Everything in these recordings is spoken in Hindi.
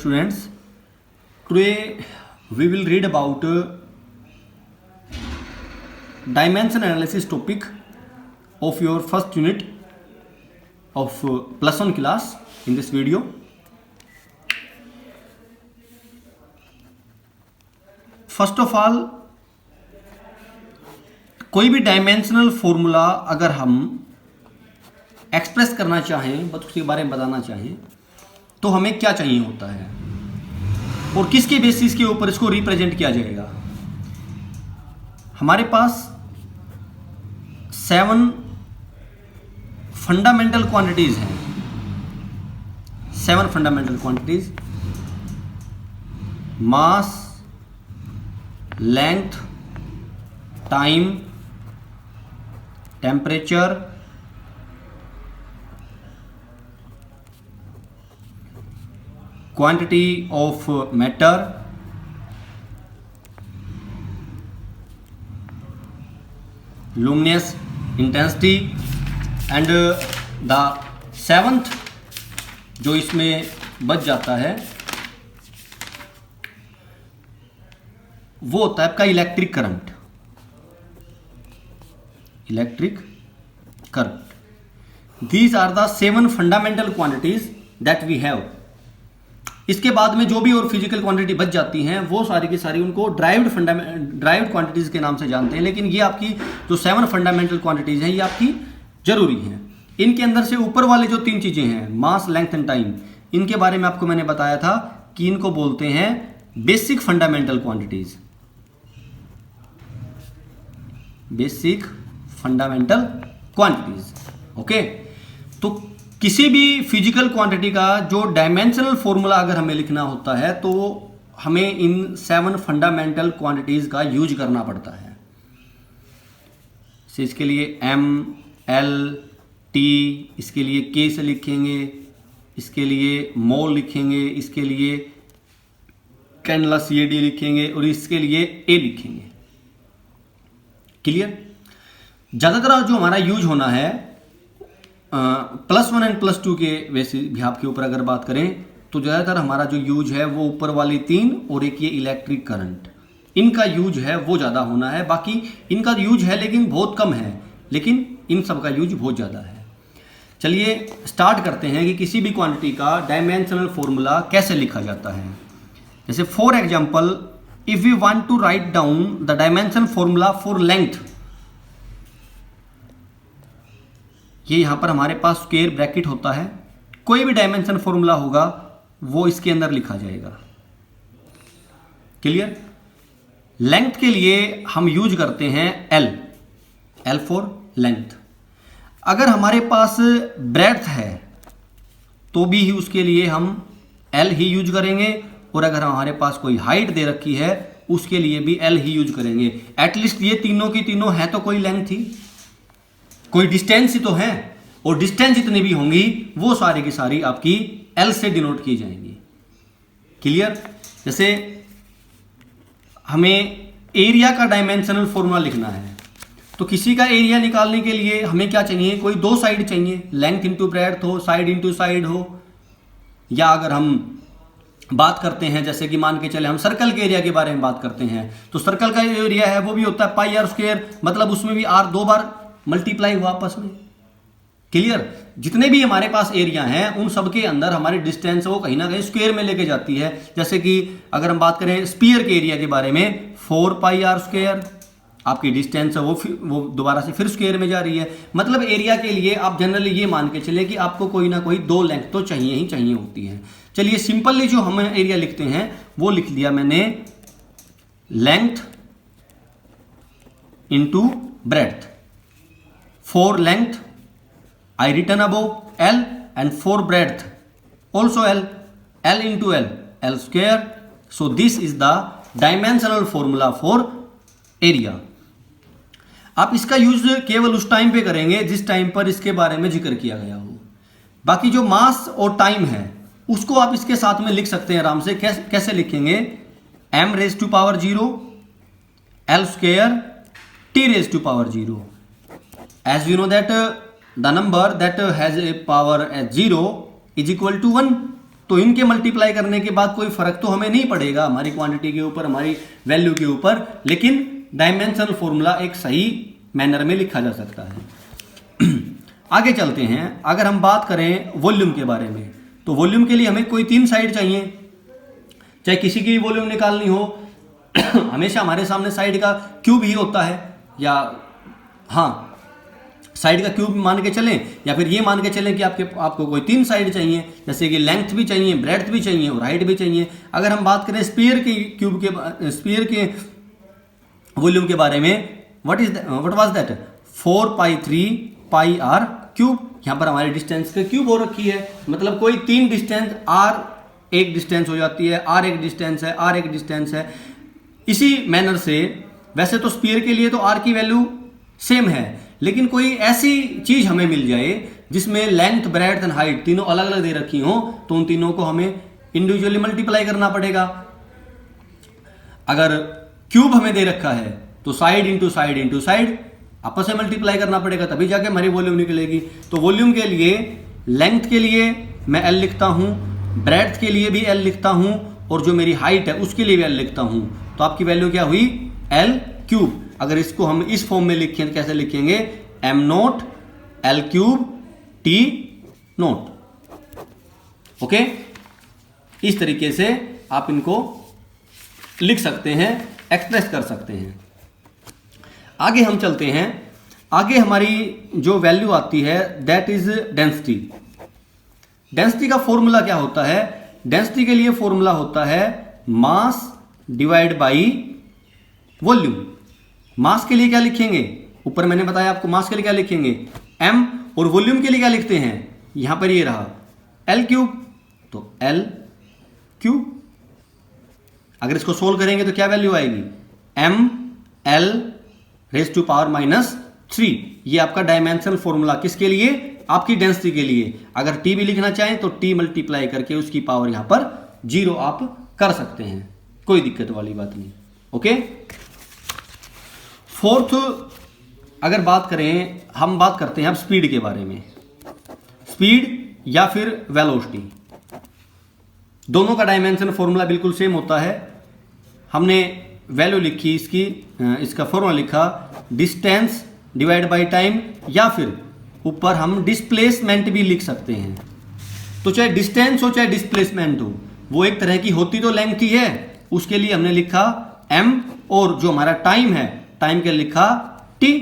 students, today we will read about dimension analysis topic of your first unit of plus 1 class in this video. First of all, कोई भी डायमेंशनल फॉर्मूला अगर हम एक्सप्रेस करना चाहें, बस उसके बारे में बताना चाहें, तो हमें क्या चाहिए होता है और किसके बेसिस के ऊपर इसको रिप्रेजेंट किया जाएगा। हमारे पास 7 फंडामेंटल क्वांटिटीज हैं। 7 fundamental quantities: mass, length, time, temperature, quantity of matter, luminous intensity and the 7th जो इसमें बच जाता है वो होता है आपका electric current. Electric current, these are the 7 fundamental quantities that we have. इसके बाद में जो भी और फिजिकल क्वांटिटी बच जाती हैं वो सारी की सारी उनको ड्राइव्ड क्वांटिटीज के नाम से जानते हैं, लेकिन ये आपकी जो 7 फंडामेंटल क्वांटिटीज हैं ये आपकी जरूरी हैं। इनके अंदर से ऊपर वाले जो 3 चीजें हैं, मास, लेंथ एंड टाइम, इनके बारे में आपको मैंने बताया था कि इनको बोलते हैं basic fundamental quantities. Basic fundamental quantities, okay. तो किसी भी फिजिकल क्वांटिटी का जो डायमेंशनल फॉर्मूला अगर हमें लिखना होता है तो हमें इन 7 फंडामेंटल क्वांटिटीज का यूज करना पड़ता है। इसके लिए एम, एल, टी, इसके लिए के से लिखेंगे, इसके लिए मोल लिखेंगे, इसके लिए कैंडला CAD लिखेंगे और इसके लिए ए लिखेंगे। क्लियर? ज़्यादातर जो हमारा यूज होना है +1 एंड +2 के वैसे भाप के ऊपर अगर बात करें तो ज़्यादातर हमारा जो यूज है वो ऊपर वाली 3 और एक ये इलेक्ट्रिक करंट, इनका यूज है वो ज़्यादा होना है। बाकी इनका यूज है लेकिन बहुत कम है, लेकिन इन सब का यूज बहुत ज़्यादा है। चलिए स्टार्ट करते हैं कि किसी भी क्वांटिटी का डायमेंशनल फॉर्मूला कैसे लिखा जाता है। जैसे for example, if we want to write down the dimension formula for length, ये यहां पर हमारे पास स्क्वायर ब्रैकेट होता है, कोई भी डायमेंशन फॉर्मूला होगा वो इसके अंदर लिखा जाएगा। क्लियर? लेंथ के लिए हम यूज करते हैं एल फॉर लेंथ। अगर हमारे पास ब्रेड्थ है तो भी उसके लिए हम एल ही यूज करेंगे, और अगर हमारे पास कोई हाइट दे रखी है उसके लिए भी एल ही यूज करेंगे। एटलीस्ट ये तीनों की तीनों है तो कोई लेंथ ही, कोई डिस्टेंस ही तो है, और डिस्टेंस जितनी भी होंगी वो सारी की सारी आपकी एल से डिनोट की जाएंगी। क्लियर? जैसे हमें एरिया का डायमेंशनल फॉर्मूला लिखना है तो किसी का एरिया निकालने के लिए हमें क्या चाहिए, कोई 2 साइड चाहिए, लेंथ इंटू ब्रेड्थ हो, साइड इंटू साइड हो। या अगर हम बात करते हैं जैसे कि मान के चले हम सर्कल के एरिया के बारे में बात करते हैं तो सर्कल का जो एरिया है वो भी होता है πr², मतलब उसमें भी r 2 बार मल्टीप्लाई हुआ आपस में। क्लियर? जितने भी हमारे पास एरिया हैं उन सब के अंदर हमारी डिस्टेंस वो कहीं ना कहीं स्क्वायर में लेके जाती है। जैसे कि अगर हम बात करें स्पीयर के एरिया के बारे में, 4πr², आपकी डिस्टेंस है वो दोबारा से फिर स्क्वायर में जा रही है। मतलब एरिया के लिए आप जनरली ये मान के चले कि आपको कोई ना कोई 2 लेंथ तो चाहिए ही चाहिए होती है। चलिए सिंपली जो हम एरिया लिखते हैं वो लिख दिया मैंने, length into breadth. For length I return above L and for breadth also L into L square. So this is the dimensional formula for area. आप इसका यूज केवल उस टाइम पे करेंगे जिस टाइम पर इसके बारे में जिक्र किया गया हो। बाकी जो मास और टाइम है उसको आप इसके साथ में लिख सकते हैं आराम से। कैसे लिखेंगे? m⁻⁴ L² T⁻⁴. As we know that the number that has a power as 0 is equal to 1, तो इनके मल्टीप्लाई करने के बाद कोई फर्क तो हमें नहीं पड़ेगा हमारी क्वांटिटी के ऊपर, हमारी वैल्यू के ऊपर, लेकिन डायमेंशनल फॉर्मूला एक सही मैनर में लिखा जा सकता है। आगे चलते हैं। अगर हम बात करें वॉल्यूम के बारे में, तो वॉल्यूम के लिए हमें कोई 3 साइड चाहिए, चाहे किसी की भी वॉल्यूम निकालनी हो हमेशा हमारे सामने साइड का क्यूब ही होता है, या हाँ साइड का क्यूब मान के चलें, या फिर ये मान के चलें कि आपको कोई 3 साइड चाहिए, जैसे कि लेंथ भी चाहिए, ब्रेड्थ भी चाहिए और हाइट भी चाहिए। अगर हम बात करें स्फीयर के वॉल्यूम के बारे में, what was that 4π3 πr cube. यहाँ पर हमारी डिस्टेंस के क्यूब हो रखी है, मतलब कोई 3 डिस्टेंस, r एक डिस्टेंस हो जाती है, r एक डिस्टेंस है, r एक डिस्टेंस है। इसी मैनर से वैसे तो स्फीयर के लिए तो r की वैल्यू सेम है, लेकिन कोई ऐसी चीज हमें मिल जाए जिसमें लेंथ, ब्रेड्थ एंड हाइट तीनों अलग अलग दे रखी हो, तो उन तीनों को हमें इंडिविजुअली मल्टीप्लाई करना पड़ेगा। अगर क्यूब हमें दे रखा है तो side into side into side आपस में मल्टीप्लाई करना पड़ेगा, तभी जाके हमारी वॉल्यूम निकलेगी। तो वॉल्यूम के लिए लेंथ के लिए मैं L लिखता हूं, ब्रेड्थ के लिए भी L लिखता हूं, और जो मेरी हाइट है उसके लिए भी L लिखता हूं। तो आपकी वैल्यू क्या हुई L क्यूब। अगर इसको हम इस फॉर्म में लिखें तो कैसे लिखेंगे, m0 L cube T note. Okay, इस तरीके से आप इनको लिख सकते हैं, एक्सप्रेस कर सकते हैं। आगे हम चलते हैं। आगे हमारी जो वैल्यू आती है दैट इज डेंसिटी। डेंसिटी का फॉर्मूला क्या होता है? डेंसिटी के लिए फॉर्मूला होता है मास डिवाइड बाई वॉल्यूम। मास के लिए क्या लिखेंगे, ऊपर मैंने बताया आपको मास के लिए क्या लिखेंगे m, और वॉल्यूम के लिए क्या लिखते हैं, यहां पर ये रहा L क्यूब, तो L क्यूब। अगर इसको सोल्व करेंगे तो क्या वैल्यू आएगी, m L raise to power -3। ये आपका डायमेंशनल फॉर्मूला किसके लिए, आपकी डेंसिटी के लिए। अगर t भी लिखना चाहें तो t मल्टीप्लाई करके उसकी पावर यहां पर 0 आप कर सकते हैं, कोई दिक्कत वाली बात नहीं। ओके, फोर्थ अगर बात करें, हम बात करते हैं अब स्पीड के बारे में। स्पीड या फिर वेलोसिटी, दोनों का डायमेंशन फॉर्मूला बिल्कुल सेम होता है। हमने वैल्यू लिखी इसकी, इसका फॉर्मूला लिखा डिस्टेंस डिवाइड बाय टाइम, या फिर ऊपर हम डिस्प्लेसमेंट भी लिख सकते हैं। तो चाहे डिस्टेंस हो चाहे डिस्प्लेसमेंट हो, वो एक तरह की होती तो लेंथ ही है। उसके लिए हमने लिखा m, और जो हमारा टाइम है, टाइम के लिखा t।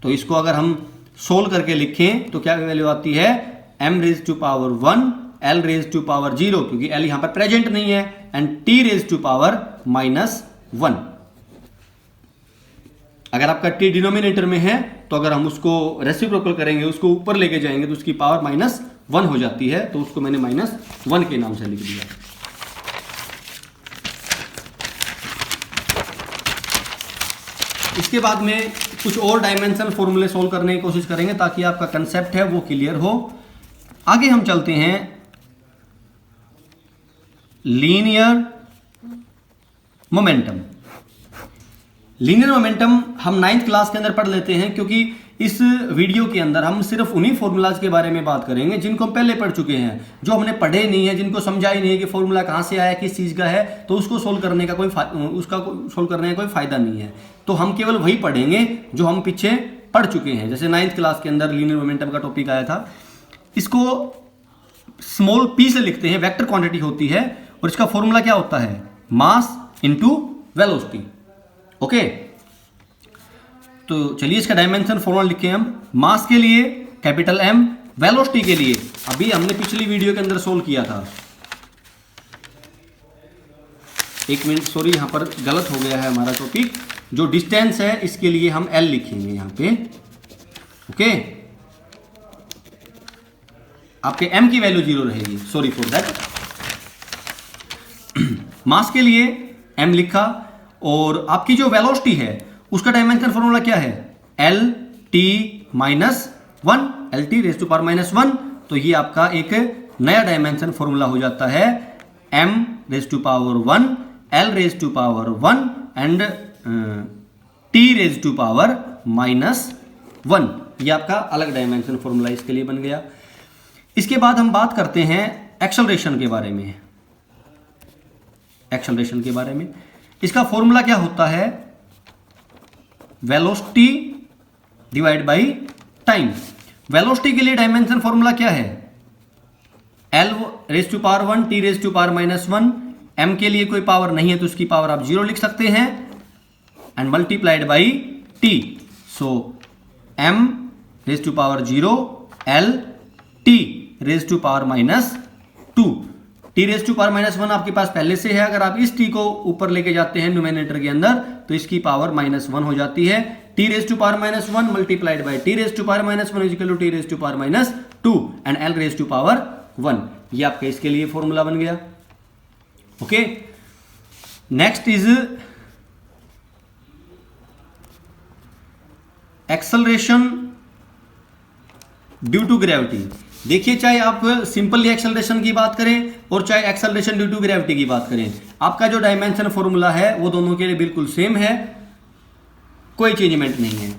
तो इसको अगर हम सोल्व करके लिखें तो क्या वैल्यू आती है, m raise to power 1 L raise to power 0, क्योंकि L यहां पर प्रेजेंट नहीं है, and t raise to power -1। अगर आपका t डिनोमिनेटर में है तो अगर हम उसको रेसिप्रोकल करेंगे, उसको ऊपर लेके जाएंगे तो उसकी पावर -1 हो जाती है, तो उसको मैंने -1 के नाम से लिख दिया। इसके बाद में कुछ और डायमेंशनल फॉर्मूले सोल्व करने की कोशिश करेंगे ताकि आपका कंसेप्ट है वो क्लियर हो। आगे हम चलते हैं लीनियर मोमेंटम। लीनियर मोमेंटम हम 9th क्लास के अंदर पढ़ लेते हैं, क्योंकि इस वीडियो के अंदर हम सिर्फ उन्हीं फॉर्मूलाज के बारे में बात करेंगे जिनको हम पहले पढ़ चुके हैं, जो हमने पढ़े नहीं है, जिनको समझा ही नहीं है कि फॉर्मूला कहाँ से आया, किस चीज़ का है, तो उसको सोल्व करने का सोल्व करने का कोई फायदा नहीं है। तो हम केवल वही पढ़ेंगे जो हम पीछे पढ़ चुके हैं। जैसे 9th क्लास के अंदर लीनियर मोमेंटम का टॉपिक आया था, इसको स्मॉल p से लिखते हैं, वेक्टर क्वांटिटी होती है, और इसका फॉर्मूला क्या होता है, मास इंटू वेलोसिटी। ओके, तो चलिए इसका डायमेंशन फॉर्मूला लिखें हम। मास के लिए कैपिटल M, वेलोसिटी के लिए अभी हमने पिछली वीडियो के अंदर सोल्व किया था। एक मिनट, सॉरी यहां पर गलत हो गया है हमारा टॉपिक। जो डिस्टेंस है इसके लिए हम L लिखेंगे यहां पे। ओके, आपके M की वैल्यू 0 रहेगी, सॉरी फॉर दैट। मास के लिए M लिखा, और आपकी जो वेलोसिटी है उसका डायमेंशन फॉर्मूला क्या है, L T -1, L T raise to power -1। तो ये आपका एक नया डायमेंशन फॉर्मूला हो जाता है, M raise to power 1 L raise to power 1 and T raise to power -1। ये आपका अलग डायमेंशन फॉर्मूला इसके लिए बन गया। इसके बाद हम बात करते हैं एक्सेलरेशन के बारे में, एक्सेलरेशन के बारे में। इसका फॉर्मूला क्या होता है? Velocity divide by time. Velocity के लिए डायमेंशन फॉर्मूला क्या है? L raise to power 1 T raise to power -1। m के लिए कोई पावर नहीं है तो उसकी पावर आप 0 लिख सकते हैं, and multiplied by t। So m raise to power 0 L T raise to power -2। t raise to power -1 आपके पास पहले से है। अगर आप इस t को ऊपर लेके जाते हैं न्यूमेरेटर के अंदर तो इसकी पावर -1 हो जाती है। t raise to power -1 multiplied by t raise to power -1 is equal to t raise to power -2 and L raise to power 1। ये आपका इसके लिए फॉर्मूला बन गया। Okay, next is acceleration due to gravity. देखिए, चाहे आप सिंपली एक्सेलरेशन की बात करें और चाहे एक्सेलरेशन ड्यू टू ग्रेविटी की बात करें, आपका जो डायमेंशन फॉर्मूला है वो दोनों के लिए बिल्कुल सेम है, कोई चेंजमेंट नहीं है।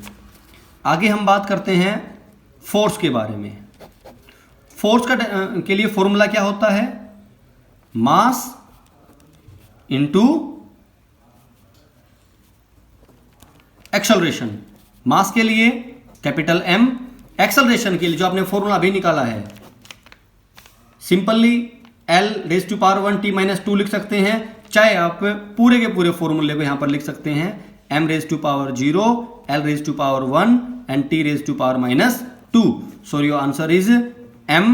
आगे हम बात करते हैं फोर्स के बारे में। फोर्स का के लिए फॉर्मूला क्या होता है? Mass into acceleration. मास के लिए कैपिटल M, एक्सेलरेशन के लिए जो आपने फॉर्मूला अभी निकाला है simply L raise to power 1 T -2 लिख सकते हैं, चाहे आप पूरे के पूरे फॉर्मूले को यहां पर लिख सकते हैं M raise to power 0 L raise to power 1 and T raise to power -2। So your answer is M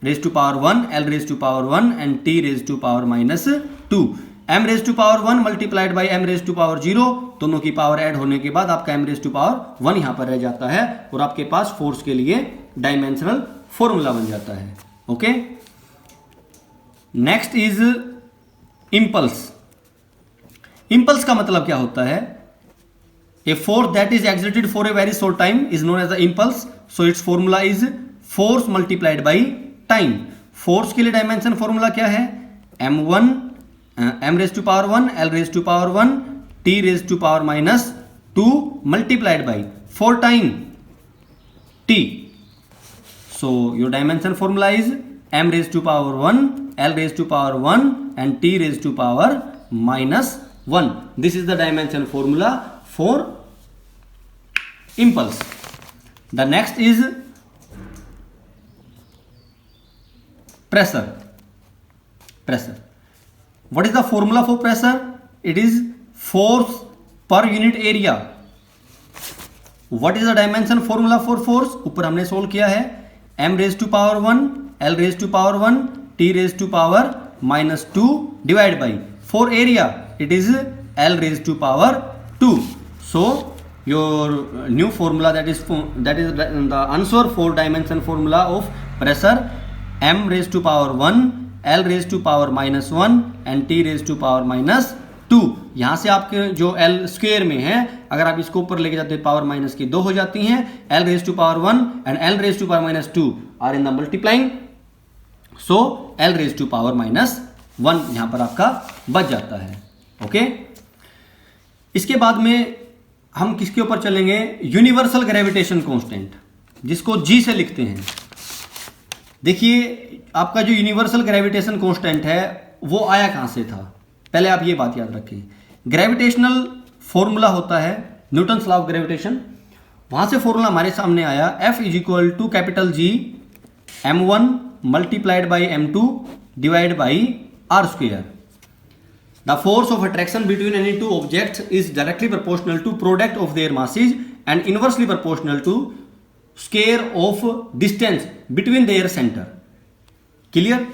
raise to power 1 L raise to power 1 and T raise to power -2। M raise to power 1 multiplied by M raise to power 0, दोनों की पावर ऐड होने के बाद आपका M रेज टू पावर 1 यहां पर रह जाता है और आपके पास फोर्स के लिए डायमेंशनल फॉर्मूला बन जाता है। Okay, next is impulse. Impulse का मतलब क्या होता है? A force that is exerted for a very short time is known as the impulse. So its formula is force multiplied by time. Force के लिए डायमेंशन फॉर्मूला क्या है? M raise to power 1 L raise to power 1 T raise to power -2 multiplied by 4 time T। So your dimension formula is M raise to power 1 L raise to power 1 and T raise to power -1। This is the dimension formula for impulse. The next is pressure. Pressure. What is the formula for pressure? It is force per unit area. What is the dimension formula for force? ऊपर हमने सोल्व किया है M raise to power 1 L raise to power 1 T raise to power -2 divide by for area it is L raise to power 2. So your new formula that is the answer for dimension formula of pressure M raised to power 1 L raised to power -1 and T raised to power -2। यहां से आपके जो L स्क्वायर में है, अगर आप इसको ऊपर लेके जाते हैं पावर माइनस की 2 हो जाती हैं। L raised to power 1 and L raised to power -2 are in the multiplying, so L raised to power -1 यहां पर आपका बच जाता है। ओके, इसके बाद में हम किसके ऊपर चलेंगे? यूनिवर्सल ग्रेविटेशन कांस्टेंट, जिसको G से लिखते हैं। देखिए, आपका जो यूनिवर्सल ग्रेविटेशन कांस्टेंट है वो आया कहां से था? पहले आप ये बात याद रखें, ग्रेविटेशनल फॉर्मूला होता है न्यूटन्स लॉ ऑफ ग्रेविटेशन। वहां से फॉर्मूला हमारे सामने आया F is equal to capital G m1 multiplied by m2 divide by r square. The force of attraction between any two objects is directly proportional to product of their masses and inversely proportional to square of distance between their center. Clear?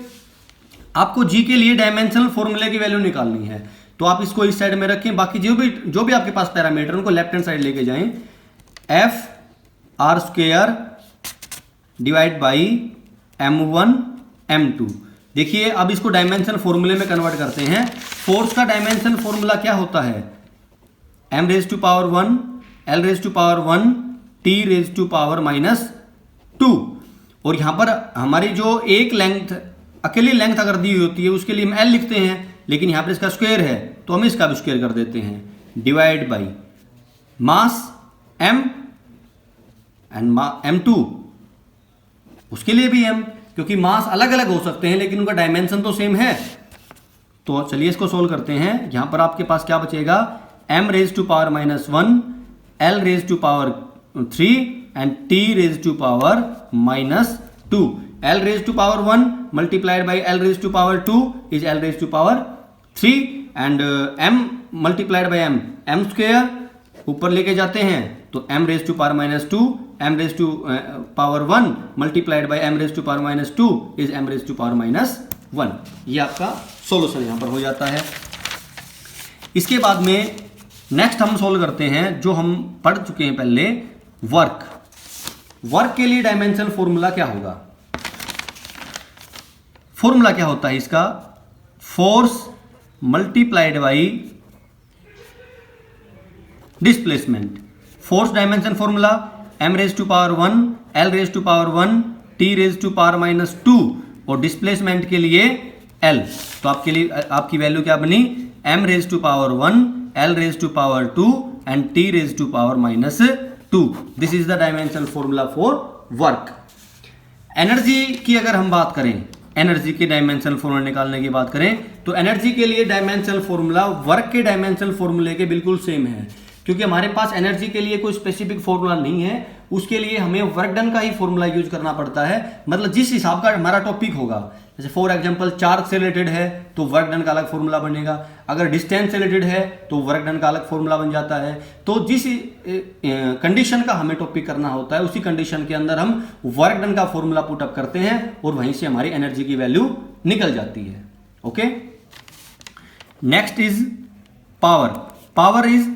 आपको G के लिए डायमेंशनल फॉर्मूले की वैल्यू निकालनी है, तो आप इसको इस साइड में रखें। बाकी जो भी आपके पास पैरामीटर उनको लेफ्ट हैंड साइड लेके जाएं। F r square divide by m1 m2। देखिए, अब इसको डायमेंशन फॉर्मूले में कन्वर्ट करते हैं। फोर्स का डायमेंशन फॉर्मूला क्या होता है? M raise to power 1 L raise to power 1 T raise to power -2। और यहां पर हमारी जो एक लेंथ, अकेली लेंथ अगर दी हुई होती है उसके लिए हम L लिखते हैं, लेकिन यहां पर इसका स्क्वायर है तो हम इसका भी स्क्वायर कर देते हैं, divide by mass M and m2, उसके लिए भी M क्योंकि मास अलग अलग हो सकते हैं लेकिन उनका डायमेंशन तो सेम है। तो चलिए इसको सोल्व करते हैं। यहां पर आपके पास क्या बचेगा, m raise to power -1, l raise to power 3 and t raise to power -2। l raise to power 1 multiplied by l raise to power 2 is l raise to power 3 and m multiplied by m square ऊपर लेके जाते हैं तो m raise to power -2, m raise to power 1 multiplied by m raise to power -2 is m raise to power -1। ये आपका सॉल्यूशन यहां पर हो जाता है। इसके बाद में नेक्स्ट हम सोल्व करते हैं जो हम पढ़ चुके हैं पहले, वर्क के लिए डायमेंशन फॉर्मूला क्या होगा। फॉर्मूला क्या होता है इसका, force multiplied by displacement. Force dimension formula m raise to power 1, l raise to power 1, t raise to power -2 और डिस्प्लेसमेंट के लिए l। तो आपके लिए आपकी वैल्यू क्या बनी, m raise to power 1, l raise to power 2 and t raise to power -2। This is the dimensional formula for work. Energy की अगर हम बात करें, एनर्जी के डायमेंशनल फॉर्मूला निकालने की बात करें तो एनर्जी के लिए डायमेंशनल फॉर्मूला वर्क के डायमेंशनल फॉर्मूले के बिल्कुल सेम है, क्योंकि हमारे पास एनर्जी के लिए कोई स्पेसिफिक फॉर्मूला नहीं है। उसके लिए हमें वर्क डन का ही फॉर्मूला यूज करना पड़ता है, मतलब जिस हिसाब का हमारा टॉपिक होगा। जैसे फॉर एग्जांपल चार्ज से रिलेटेड है तो वर्क डन का अलग फॉर्मूला बनेगा, अगर डिस्टेंस से रिलेटेड है तो वर्क डन का अलग फॉर्मूला बन जाता है। तो जिस कंडीशन का हमें टॉपिक करना होता है उसी कंडीशन के अंदर हम वर्क डन का फॉर्मूला पुटअप करते हैं और वहीं से हमारी एनर्जी की वैल्यू निकल जाती है। Okay, next is power. Power is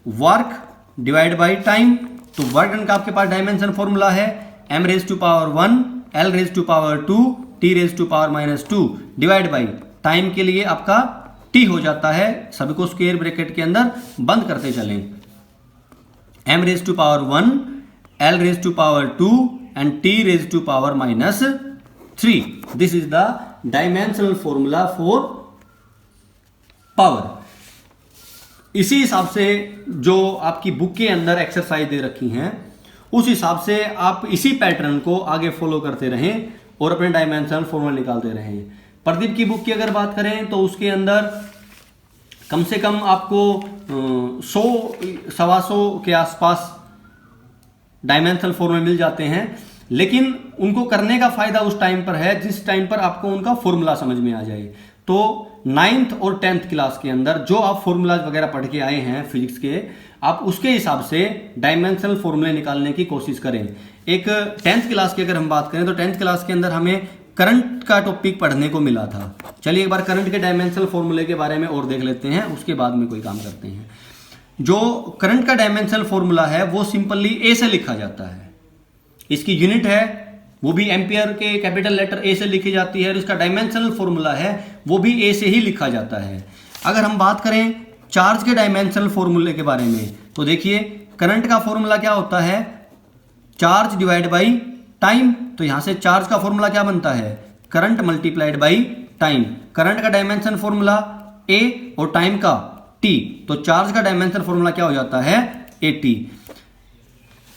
work divide by time. तो वर्क डन का आपके पास डायमेंशन फॉर्मूला है m raise to power 1, l raise to power 2, t raise to power -2 divide by time के लिए आपका t हो जाता है, सभी को स्क्वायर ब्रैकेट के अंदर बंद करते चलें। m raise to power 1, l raise to power 2 and t raise to power -3। This is the dimensional formula for power. इसी हिसाब से जो आपकी बुक के अंदर एक्सरसाइज दे रखी हैं उस हिसाब से आप इसी पैटर्न को आगे फॉलो करते रहें और अपने डायमेंशनल फॉर्मूला निकालते रहें। प्रदीप की बुक की अगर बात करें तो उसके अंदर कम से कम आपको 100-125 के आसपास डायमेंशनल फॉर्मूले मिल जाते हैं, लेकिन उनको करने का फायदा उस टाइम पर है जिस टाइम पर आपको उनका फॉर्मूला समझ में आ जाए। तो 9th और 10th क्लास के अंदर जो आप फॉर्मूलाज वगैरह पढ़ के आए हैं फिजिक्स के, आप उसके हिसाब से डायमेंशनल फॉर्मूले निकालने की कोशिश करें। एक 10th क्लास की अगर हम बात करें तो 10th क्लास के अंदर हमें करंट का टॉपिक पढ़ने को मिला था। चलिए एक बार करंट के डायमेंशनल फॉर्मूले के बारे में और देख लेते हैं, उसके बाद में कोई काम करते हैं। जो करंट का डायमेंशनल फॉर्मूला है वो सिंपली ए से लिखा जाता है। इसकी यूनिट है वो भी एम्पियर के कैपिटल लेटर ए से लिखी जाती है और इसका डायमेंशनल फॉर्मूला है वो भी ए से ही लिखा जाता है। अगर हम बात करें चार्ज के डायमेंशनल फॉर्मूले के बारे में तो देखिए करंट का फॉर्मूला क्या होता है, चार्ज डिवाइड बाई टाइम। तो यहां से चार्ज का फॉर्मूला क्या बनता है, current multiplied by time. Current का डायमेंशन फॉर्मूला ए और टाइम का टी, तो चार्ज का डायमेंशन फॉर्मूला क्या हो जाता है, ए टी।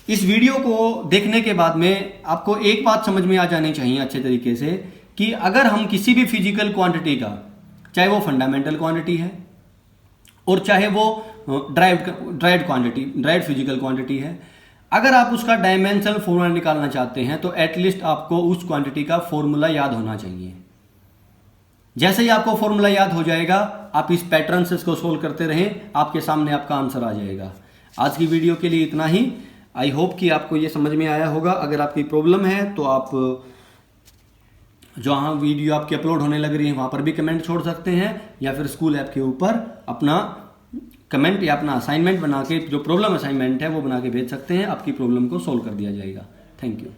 इस वीडियो को देखने के बाद में आपको एक बात समझ में आ जानी चाहिए अच्छे तरीके से कि अगर हम किसी भी फिजिकल क्वांटिटी का, चाहे वो फंडामेंटल क्वांटिटी है और चाहे वो ड्राइव्ड फिजिकल क्वांटिटी है, अगर आप उसका डायमेंशनल फॉर्मूला निकालना चाहते हैं तो एटलीस्ट आपको उस क्वांटिटी का फॉर्मूला याद होना चाहिए। जैसे ही आपको फॉर्मूला याद हो जाएगा आप इस पैटर्न से इसको सोल्व करते रहें, आपके सामने आपका आंसर आ जाएगा। आज की वीडियो के लिए इतना ही। आई होप कि आपको ये समझ में आया होगा। अगर आपकी प्रॉब्लम है तो आप जहाँ वीडियो आपकी अपलोड होने लग रही है वहाँ पर भी कमेंट छोड़ सकते हैं, या फिर स्कूल ऐप के ऊपर अपना कमेंट या अपना असाइनमेंट बना के, जो प्रॉब्लम असाइनमेंट है वो बना के भेज सकते हैं। आपकी प्रॉब्लम को सोल्व कर दिया जाएगा। Thank you.